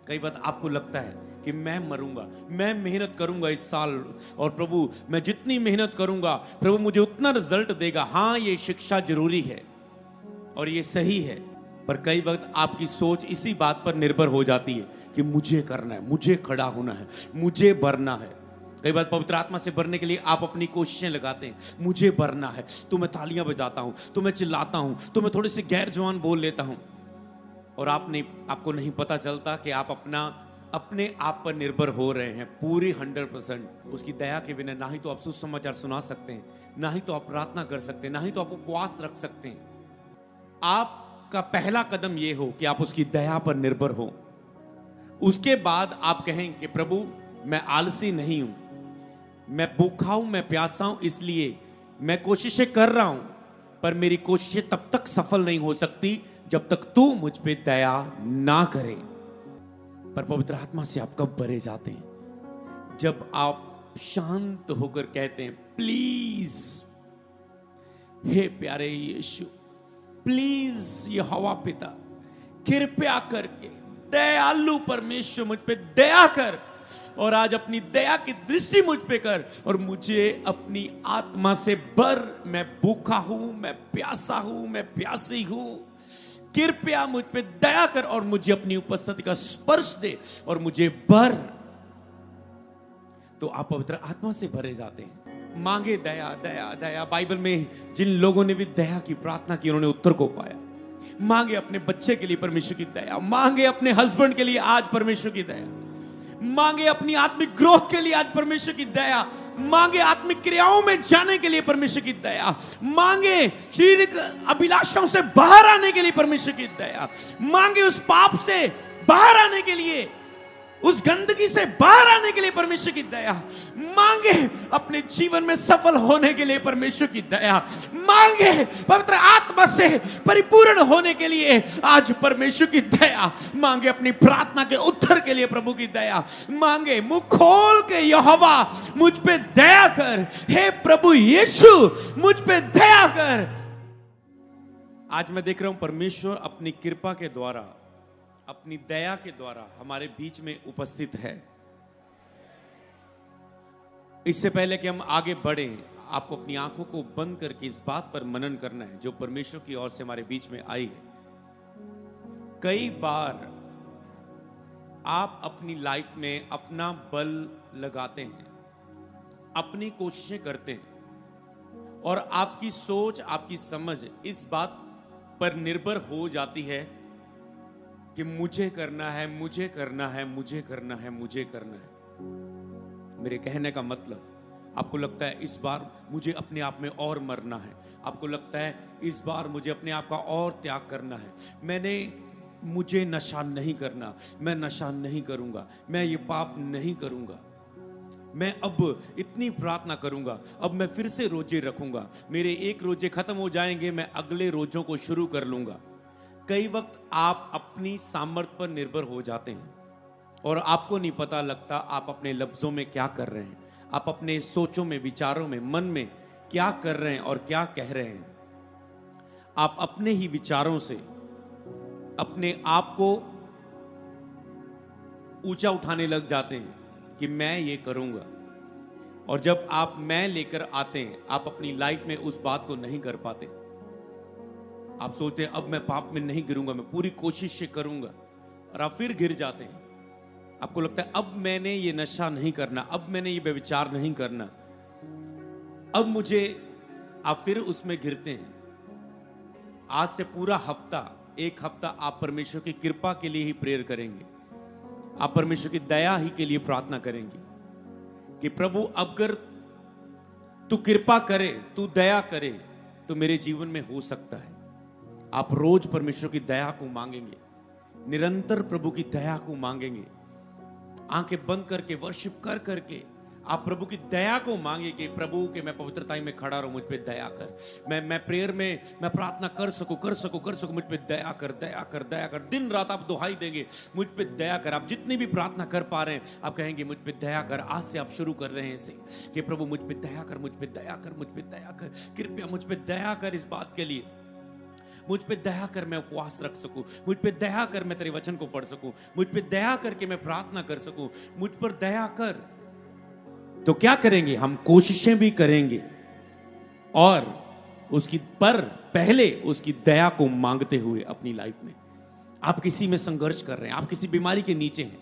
कई बार आपको लगता है कि मैं मरूंगा, मैं मेहनत करूंगा इस साल और प्रभु मैं जितनी मेहनत करूंगा प्रभु मुझे उतना रिजल्ट देगा। हाँ, ये शिक्षा जरूरी है और ये सही है, पर कई वक्त आपकी सोच इसी बात पर निर्भर हो जाती है कि मुझे करना है, मुझे खड़ा होना है, मुझे भरना है। कई बार पवित्र आत्मा से भरने के लिए आप अपनी कोशिशें लगाते हैं, मुझे भरना है, तो मैं तालियां बजाता हूं, तो मैं चिल्लाता हूं, तो मैं थोड़े से गैर जवान बोल लेता हूं, और आपको नहीं पता चलता कि आप अपने आप पर निर्भर हो रहे हैं पूरी 100%। उसकी दया के बिना ना ही तो आप सुसमाचार सुना सकते हैं, ना ही तो आप प्रार्थना कर सकते हैं, ना ही तो आप उपवास रख सकते हैं। आपका पहला कदम यह हो कि आप उसकी दया पर निर्भर हो। उसके बाद आप कहें कि प्रभु मैं आलसी नहीं हूं, मैं भूखा हूं, मैं प्यासा हूं, इसलिए मैं कोशिशें कर रहा हूं, पर मेरी कोशिशें तब तक सफल नहीं हो सकती जब तक तू मुझ पे दया ना करे। पर पवित्र आत्मा से आप कब भरे जाते हैं? जब आप शांत होकर कहते हैं प्लीज हे प्यारे यीशु, प्लीज यहोवा पिता, कृपया करके दयालु परमेश्वर मुझ पे दया कर, और आज अपनी दया की दृष्टि मुझ पे कर और मुझे अपनी आत्मा से भर। मैं भूखा हूं, मैं प्यासा हूं, मैं प्यासी हूं, कृपया मुझ पे दया कर और मुझे अपनी उपस्थिति का स्पर्श दे और मुझे भर। तो आप पवित्र आत्मा से भरे जाते हैं। मांगे दया, दया, दया। बाइबल में जिन लोगों ने भी दया की प्रार्थना की उन्होंने उत्तर को पाया। मांगे अपने बच्चे के लिए परमेश्वर की दया, मांगे अपने हस्बैंड के लिए आज परमेश्वर की दया, मांगे अपनी आत्मिक ग्रोथ के लिए आज परमेश्वर की दया, मांगे आत्मिक क्रियाओं में जाने के लिए परमेश्वर की दया, मांगे शारीरिक अभिलाषाओं से बाहर आने के लिए परमेश्वर की दया, मांगे उस पाप से बाहर आने के लिए, उस गंदगी से बाहर आने के लिए परमेश्वर की दया, मांगे अपने जीवन में सफल होने के लिए परमेश्वर की दया, मांगे पवित्र आत्मा से परिपूर्ण होने के लिए आज परमेश्वर की दया, मांगे अपनी प्रार्थना के उत्तर के लिए प्रभु की दया, मांगे मुंह खोल के यहोवा मुझ पे दया कर, हे प्रभु यीशु मुझ पे दया कर। आज मैं देख रहा हूं परमेश्वर अपनी कृपा के द्वारा, अपनी दया के द्वारा हमारे बीच में उपस्थित है। इससे पहले कि हम आगे बढ़े, आपको अपनी आंखों को बंद करके इस बात पर मनन करना है जो परमेश्वर की ओर से हमारे बीच में आई है। कई बार आप अपनी लाइफ में अपना बल लगाते हैं, अपनी कोशिशें करते हैं और आपकी सोच, आपकी समझ इस बात पर निर्भर हो जाती है कि मुझे करना है, मुझे करना है, मुझे करना है, मुझे करना है। मेरे कहने का मतलब, आपको लगता है इस बार मुझे अपने आप में और मरना है, आपको लगता है इस बार मुझे अपने आप का और त्याग करना है, मुझे नशा नहीं करना, मैं नशा नहीं करूंगा, मैं ये पाप नहीं करूंगा, मैं अब इतनी प्रार्थना करूंगा, अब मैं फिर से रोजे रखूंगा, मेरे एक रोजे खत्म हो जाएंगे, मैं अगले रोजों को शुरू कर लूंगा। कई वक्त आप अपनी सामर्थ्य पर निर्भर हो जाते हैं और आपको नहीं पता लगता आप अपने लफ्जों में क्या कर रहे हैं, आप अपने सोचों में, विचारों में, मन में क्या कर रहे हैं और क्या कह रहे हैं। आप अपने ही विचारों से अपने आप को ऊंचा उठाने लग जाते हैं कि मैं ये करूंगा, और जब आप मैं लेकर आते हैं आप अपनी लाइफ में उस बात को नहीं कर पाते। आप सोचते हैं अब मैं पाप में नहीं गिरूंगा, मैं पूरी कोशिश से करूंगा, और आप फिर गिर जाते हैं। आपको लगता है अब मैंने ये नशा नहीं करना, अब मैंने ये व्यभिचार नहीं करना, अब मुझे, आप फिर उसमें गिरते हैं। आज से पूरा हफ्ता, एक हफ्ता आप परमेश्वर की कृपा के लिए ही प्रेयर करेंगे, आप परमेश्वर की दया ही के लिए प्रार्थना करेंगे कि प्रभु अगर तू कृपा करे, तू दया करे तो मेरे जीवन में हो सकता है। आप रोज परमेश्वर की दया को मांगेंगे, निरंतर प्रभु की दया को मांगेंगे, आंखें बंद करके वर्शिप कर करके आप प्रभु की दया को मांगे कि प्रभु के मैं पवित्रता में खड़ा रहूं, मुझ पे दया कर, मैं प्रेयर में मैं प्रार्थना कर सकूं, मुझ पे दया कर, दया कर, दया कर। दिन रात आप दुहाई देंगे, मुझ पे दया कर। आप जितनी भी प्रार्थना कर पा रहे हैं आप कहेंगे मुझ पे दया कर। आज से आप शुरू कर रहे हैं इसे कि प्रभु मुझ पे दया कर, मुझ पे दया कर, मुझ पे दया कर, कृपया मुझ पे दया कर। इस बात के लिए मुझ पे दया कर मैं उपवास रख सकूं, मुझ पे दया कर मैं तेरे वचन को पढ़ सकूं, मुझ पे दया करके मैं प्रार्थना कर सकूं, मुझ पर दया कर। तो क्या करेंगे? हम कोशिशें भी करेंगे और उसकी पर पहले उसकी दया को मांगते हुए अपनी लाइफ में। आप किसी में संघर्ष कर रहे हैं, आप किसी बीमारी के नीचे हैं,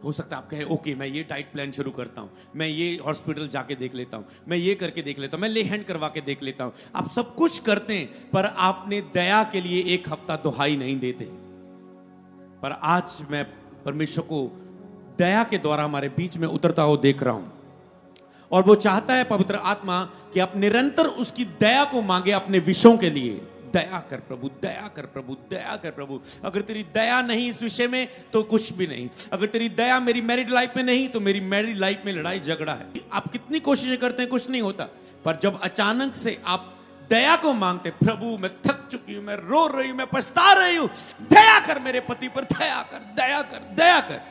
हो सकता है आप कहें ओके मैं ये डाइट प्लान शुरू करता हूं, मैं ये हॉस्पिटल जाके देख लेता हूं, मैं ये करके देख लेता हूं, मैं ले हैंड करवा के देख लेता हूं। आप सब कुछ करते हैं पर आपने दया के लिए एक हफ्ता दुहाई नहीं देते। पर आज मैं परमेश्वर को दया के द्वारा हमारे बीच में उतरता हुआ देख रहा हूं और वो चाहता है पवित्र आत्मा कि आप निरंतर उसकी दया को मांगे अपने विषयों के लिए। दया कर प्रभु, दया कर प्रभु, दया कर प्रभु। अगर तेरी दया नहीं इस विषय में तो कुछ भी नहीं। अगर तेरी दया मेरी मैरिड लाइफ में नहीं तो मेरी मैरिड लाइफ में लड़ाई झगड़ा है। आप कितनी कोशिशें करते हैं, कुछ नहीं होता। पर जब अचानक से आप दया को मांगते, प्रभु मैं थक चुकी हूं, मैं रो रही हूं, मैं पछता रही हूं, दया कर मेरे पति पर, दया कर, दया कर, दया कर,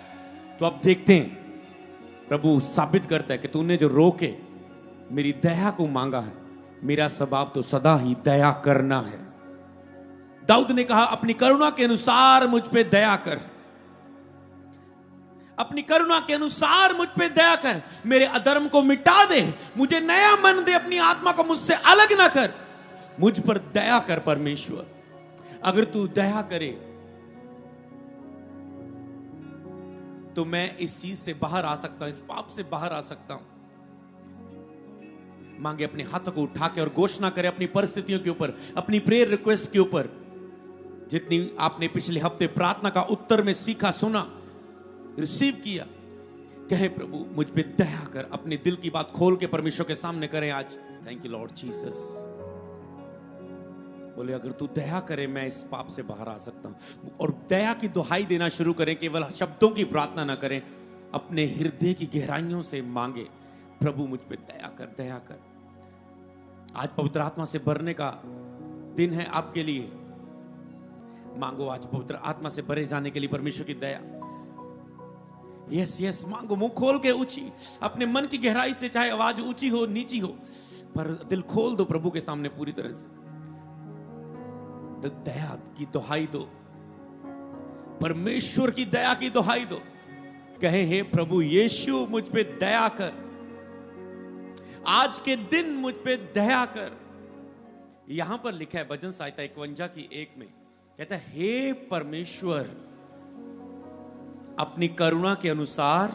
तो आप देखते हैं प्रभु साबित करता है कि तूने जो रो के मेरी दया को मांगा है, मेरा स्वभाव तो सदा ही दया करना है। दाऊद ने कहा अपनी करुणा के अनुसार मुझ पे दया कर, अपनी करुणा के अनुसार मुझ पे दया कर, मेरे अधर्म को मिटा दे, मुझे नया मन दे, अपनी आत्मा को मुझसे अलग ना कर, मुझ पर दया कर परमेश्वर। अगर तू दया करे तो मैं इस चीज से बाहर आ सकता हूं, इस पाप से बाहर आ सकता हूं। मांगे अपने हाथों को उठा के और घोषणा करे अपनी परिस्थितियों के ऊपर, अपनी प्रेयर रिक्वेस्ट के ऊपर, जितनी आपने पिछले हफ्ते प्रार्थना का उत्तर में सीखा, सुना, रिसीव किया। कहे प्रभु मुझ पे दया कर, अपने दिल की बात खोल के परमेश्वर के सामने करें आज। Thank you Lord Jesus. बोले अगर तू दया करे मैं इस पाप से बाहर आ सकता हूं। और दया की दुहाई देना शुरू करें, केवल शब्दों की प्रार्थना ना करें, अपने हृदय की गहराइयों से मांगे, प्रभु मुझ पे दया कर, दया कर। आज पवित्र आत्मा से भरने का दिन है आपके लिए। मांगो आज पवित्र आत्मा से भरे जाने के लिए परमेश्वर की दया। यस यस मांगो, मुंह खोल के ऊंची, अपने मन की गहराई से, चाहे आवाज ऊंची हो नीची हो, पर दिल खोल दो प्रभु के सामने पूरी तरह से। दया की दुहाई दो, परमेश्वर की दया की दुहाई दो। कहे हे प्रभु यीशु मुझ पे दया कर, आज के दिन मुझ पे दया कर। यहां पर लिखा है भजन संहिता 51 की 1 में, कहता है हे परमेश्वर अपनी करुणा के अनुसार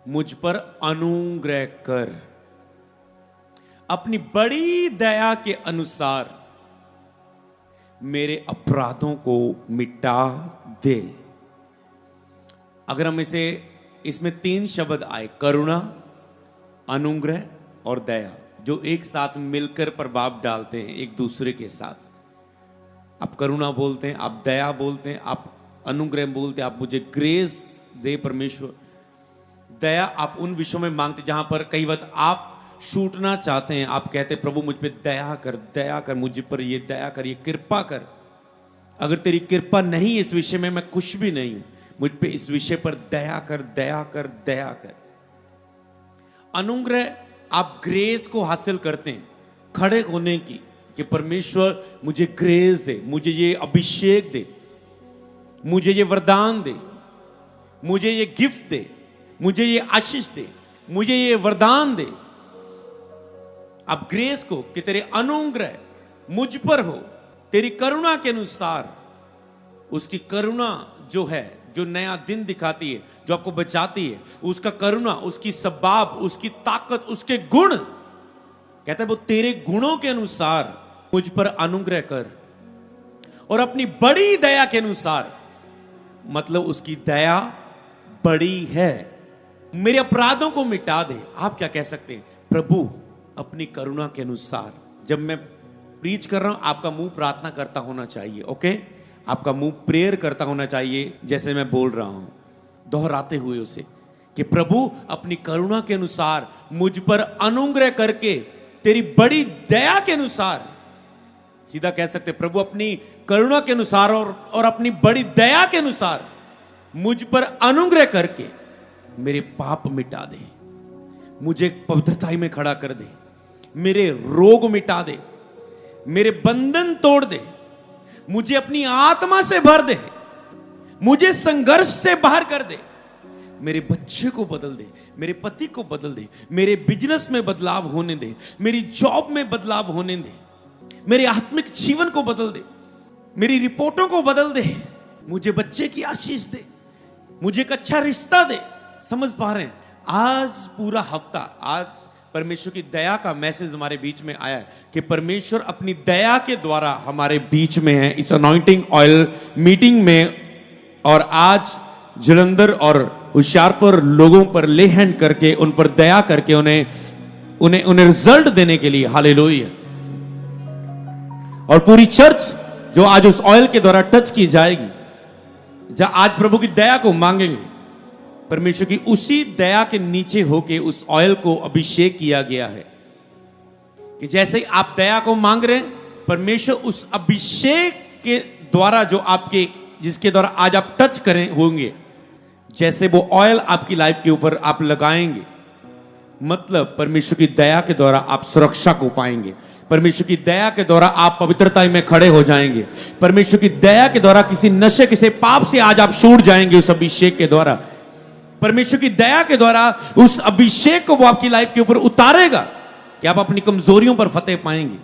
मुझ पर अनुग्रह कर, अपनी बड़ी दया के अनुसार मेरे अपराधों को मिटा दे। अगर हम इसमें 3 शब्द आए, करुणा, अनुग्रह और दया, जो एक साथ मिलकर प्रभाव डालते हैं एक दूसरे के साथ। आप करुणा बोलते हैं, आप दया बोलते हैं, आप अनुग्रह बोलते हैं, आप मुझे ग्रेस दे परमेश्वर। दया आप उन विषयों में मांगते जहां पर कई बार आप छूटना चाहते हैं, आप कहते हैं प्रभु मुझ पे दया कर, दया कर, मुझ पर ये दया कर, ये कृपा कर। अगर तेरी कृपा नहीं इस विषय में, मैं कुछ भी नहीं हूं, मुझ पे इस विषय पर दया कर, दया कर, दया कर। अनुग्रह आप ग्रेस को हासिल करते हैं, खड़े होने की, कि परमेश्वर मुझे ग्रेस दे, मुझे ये अभिषेक दे, मुझे ये वरदान दे, मुझे ये गिफ्ट दे, मुझे ये आशीष दे, मुझे ये वरदान दे। आप ग्रेस को, कि तेरे अनुग्रह मुझ पर हो, तेरी करुणा के अनुसार। उसकी करुणा जो है, जो नया दिन दिखाती है, जो आपको बचाती है, उसका करुणा, उसकी सबाब, उसकी ताकत, उसके गुण, कहता है वो तेरे गुणों के अनुसार मुझ पर अनुग्रह कर। और अपनी बड़ी दया के अनुसार, मतलब उसकी दया बड़ी है, मेरे अपराधों को मिटा दे। आप क्या कह सकते हैं? प्रभु अपनी करुणा के अनुसार। जब मैं प्रीच कर रहा हूं, आपका मुंह प्रार्थना करता होना चाहिए, ओके? आपका मुंह प्रेयर करता होना चाहिए, जैसे मैं बोल रहा हूं, दोहराते हुए उसे, कि प्रभु अपनी करुणा के अनुसार मुझ पर अनुग्रह करके, तेरी बड़ी दया के अनुसार। सीधा कह सकते प्रभु अपनी करुणा के अनुसार और अपनी बड़ी दया के अनुसार मुझ पर अनुग्रह करके मेरे पाप मिटा दे, मुझे पवित्रताई में खड़ा कर दे, मेरे रोग मिटा दे, मेरे बंधन तोड़ दे, मुझे अपनी आत्मा से भर दे, मुझे संघर्ष से बाहर कर दे, मेरे बच्चे को बदल दे, मेरे पति को बदल दे, मेरे बिजनेस में बदलाव होने दे, मेरी जॉब में बदलाव होने दे, मेरे आत्मिक जीवन को बदल दे, मेरी रिपोर्टों को बदल दे, मुझे बच्चे की आशीष दे, मुझे एक अच्छा रिश्ता दे। समझ पा रहे हैं? आज पूरा हफ्ता, आज परमेश्वर की दया का मैसेज हमारे बीच में आया है कि परमेश्वर अपनी दया के द्वारा हमारे बीच में है इस अनॉइंटिंग ऑयल मीटिंग में। और आज जलंधर और होशियारपुर लोगों पर ले हैंड करके, उन पर दया करके उन्हें रिजल्ट देने के लिए, हालेलुया। और पूरी चर्च जो आज उस ऑयल के द्वारा टच की जाएगी, जहां आज प्रभु की दया को मांगेंगे, परमेश्वर की उसी दया के नीचे होके उस ऑयल को अभिषेक किया गया है कि जैसे ही आप दया को मांग रहे हैं, परमेश्वर उस अभिषेक के द्वारा जो आपके, जिसके द्वारा आज आप टच करें होंगे, जैसे वो ऑयल आपकी लाइफ के ऊपर आप लगाएंगे, मतलब परमेश्वर की दया के द्वारा आप सुरक्षा को पाएंगे, परमेश्वर की दया के द्वारा आप पवित्रता में खड़े हो जाएंगे, परमेश्वर की दया के द्वारा किसी नशे, किसी पाप से आज आप छूट जाएंगे उस अभिषेक के द्वारा। परमेश्वर की दया के द्वारा उस अभिषेक को वो आपकी लाइफ के ऊपर उतारेगा कि आप अपनी कमजोरियों पर फतेह पाएंगे,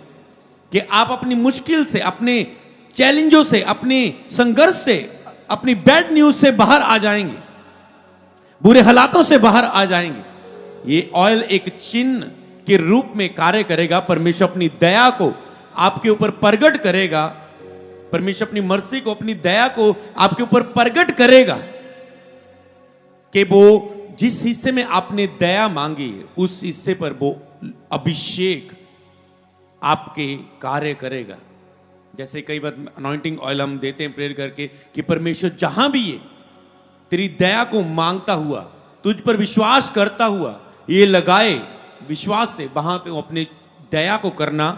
कि आप अपनी मुश्किल से, अपने चैलेंजों से, अपने संघर्ष से, अपनी बैड न्यूज से बाहर आ जाएंगे, बुरे हालातों से बाहर आ जाएंगे। ये ऑयल एक चिन्ह के रूप में कार्य करेगा। परमेश्वर अपनी दया को आपके ऊपर प्रगट करेगा, परमेश्वर अपनी मर्सी को, अपनी दया को आपके ऊपर प्रगट करेगा कि वो जिस हिस्से में आपने दया मांगी, उस हिस्से पर वो अभिषेक आपके कार्य करेगा। जैसे कई बार अनॉइंटिंग ऑयल हम देते हैं प्रेयर करके कि परमेश्वर जहां भी ये तेरी दया को मांगता हुआ, तुझ पर विश्वास करता हुआ ये लगाए, विश्वास से वहां पे अपने दया को करना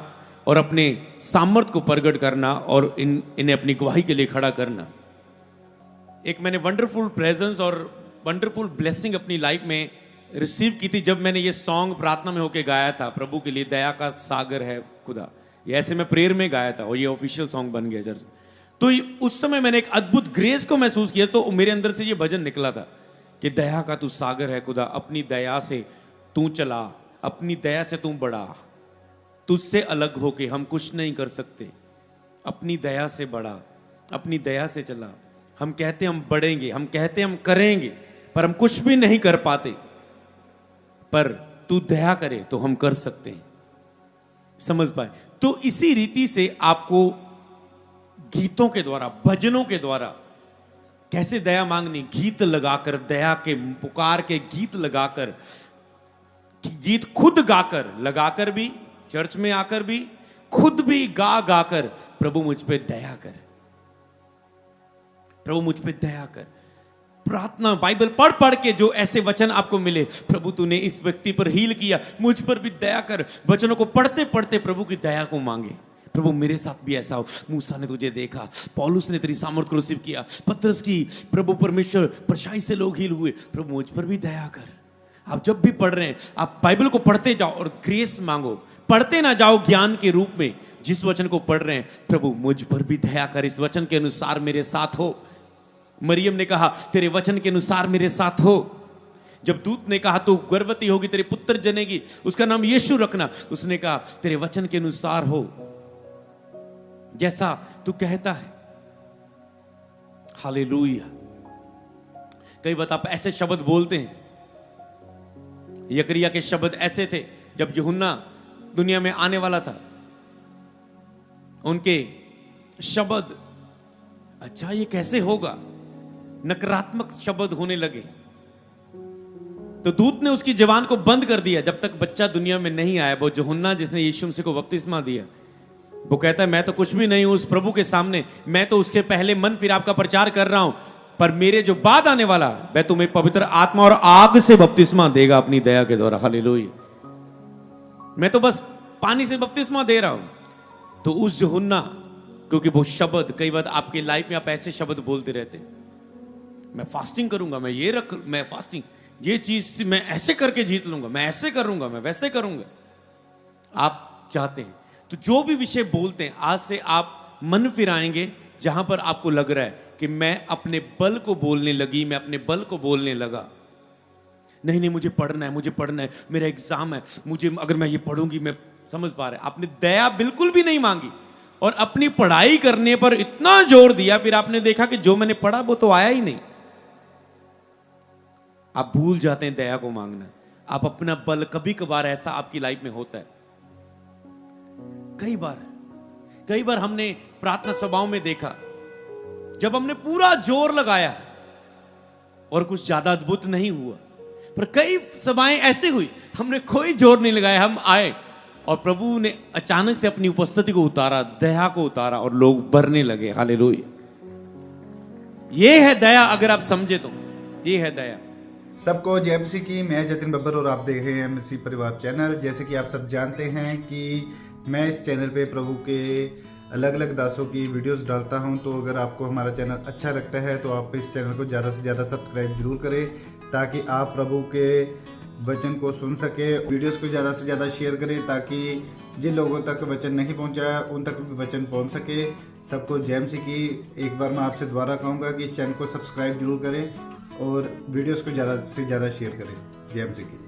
और अपने सामर्थ को प्रकट करना और इन्हें अपनी गवाही के लिए खड़ा करना। एक मैंने वंडरफुल प्रेजेंस और वंडरफुल ब्लेसिंग अपनी लाइफ में रिसीव की थी जब मैंने ये सॉन्ग प्रार्थना में होके गाया था, प्रभु के लिए दया का सागर है खुदा। ये ऐसे मैं प्रेयर में गाया था और ये ऑफिशियल सॉन्ग बन गया चर्च। तो उस समय मैंने एक अद्भुत ग्रेस को महसूस किया, तो मेरे अंदर से ये भजन निकला था कि दया का तू सागर है खुदा, अपनी दया से तू चला, अपनी दया से तू बढ़ा, तुझसे अलग होके हम कुछ नहीं कर सकते, अपनी दया से बढ़ा, अपनी दया से चला। हम कहते हम बढ़ेंगे, हम कहते हम करेंगे, पर हम कुछ भी नहीं कर पाते, पर तू दया करे तो हम कर सकते हैं। समझ पाए? तो इसी रीति से आपको गीतों के द्वारा, भजनों के द्वारा कैसे दया मांगनी, गीत लगाकर, दया के पुकार के गीत लगाकर, गीत खुद गाकर, लगाकर भी, चर्च में आकर भी, खुद भी गा गाकर, प्रभु मुझ पे दया कर, प्रभु मुझ पे दया कर। प्रार्थना, बाइबल पढ़ पढ़ के जो ऐसे वचन आपको मिले, प्रभु तूने इस व्यक्ति पर हील किया, मुझ पर भी दया कर, वचनों को पढ़ते पढ़ते प्रभु की दया को मांगे। प्रभु मेरे साथ भी ऐसा हो, मूसा ने तुझे देखा, पौलुस ने तेरी सामर्थ को रिसीव किया, पतरस की प्रभु परमेश्वर परछाई से लोग हील हुए, प्रभु मुझ पर भी दया कर। आप जब भी पढ़ रहे हैं, आप बाइबल को पढ़ते जाओ और ग्रेस मांगो, पढ़ते ना जाओ ज्ञान के रूप में। जिस वचन को पढ़ रहे हैं, प्रभु मुझ पर भी दया कर, इस वचन के अनुसार मेरे साथ हो। मरियम ने कहा तेरे वचन के अनुसार मेरे साथ हो। जब दूत ने कहा तू गर्भवती होगी, तेरे पुत्र जनेगी, उसका नाम यीशु रखना, उसने कहा तेरे वचन के अनुसार हो, जैसा तू कहता है। हालेलुया। कई बार आप ऐसे शब्द बोलते हैं, यकरिया के शब्द ऐसे थे जब यूहन्ना दुनिया में आने वाला था, उनके शब्द, अच्छा ये कैसे होगा, नकारात्मक शब्द होने लगे। तो दूत ने उसकी जबान को बंद कर दिया जब तक बच्चा दुनिया में नहीं आया। वो यूहन्ना जिसने यीशु मसीह को बपतिस्मा दिया, वो कहता है मैं तो कुछ भी नहीं हूं उस प्रभु के सामने, मैं तो उसके पहले मन फिर आपका प्रचार कर रहा हूं, पर मेरे जो बाद आने वाला, वह तुम्हें पवित्र आत्मा और आग से बपतिस्मा देगा अपनी दया के द्वारा। हालेलुया। मैं तो बस पानी से बपतिस्मा दे रहा हूं। तो उस यूहन्ना, क्योंकि वो शब्द, कई बार आपके लाइफ में आप ऐसे शब्द बोलते रहते, मैं फास्टिंग करूंगा, मैं फास्टिंग, ये चीज मैं ऐसे करके जीत लूंगा, मैं ऐसे करूंगा, मैं वैसे करूंगा। आप चाहते हैं तो जो भी विषय बोलते हैं, आज से आप मन फिराएंगे जहां पर आपको लग रहा है कि मैं अपने बल को बोलने लगी, मैं अपने बल को बोलने लगा। नहीं नहीं, मुझे पढ़ना है, मुझे पढ़ना है, मेरा एग्जाम है, मुझे अगर मैं ये पढ़ूंगी मैं समझ पा रहे। आपने दया बिल्कुल भी नहीं मांगी और अपनी पढ़ाई करने पर इतना जोर दिया, फिर आपने देखा कि जो मैंने पढ़ा वो तो आया ही नहीं। आप भूल जाते हैं दया को मांगना। आप अपना बल, कभी कभार ऐसा आपकी लाइफ में होता है, कई बार हमने प्रार्थना सभाओं में देखा, जब हमने पूरा जोर लगाया और कुछ ज्यादा अद्भुत नहीं हुआ, पर कई सभाएं ऐसी हुई हमने कोई जोर नहीं लगाया, हम आए और प्रभु ने अचानक से अपनी उपस्थिति को उतारा, दया को उतारा और लोग भरने लगे। हालेलुया। ये है दया, अगर आप समझे तो ये है दया। सबको जय मसीह की। मैं जतिन बब्बर और आप देख रहे हैं मसीह परिवार चैनल। जैसे कि आप सब जानते हैं कि मैं इस चैनल पे प्रभु के अलग अलग दासों की वीडियोस डालता हूं, तो अगर आपको हमारा चैनल अच्छा लगता है तो आप इस चैनल को ज़्यादा से ज़्यादा सब्सक्राइब जरूर करें, ताकि आप प्रभु के वचन को सुन सके। वीडियोस को ज़्यादा से ज़्यादा शेयर करें ताकि जिन लोगों तक वचन नहीं पहुंचा उन तक भी वचन पहुंच सके। सबको जय मसीह की। एक बार मैं आपसे दोबारा कहूँगा कि इस चैनल को सब्सक्राइब जरूर करें और वीडियोस को ज़्यादा से ज़्यादा शेयर करें। जय मसीह की।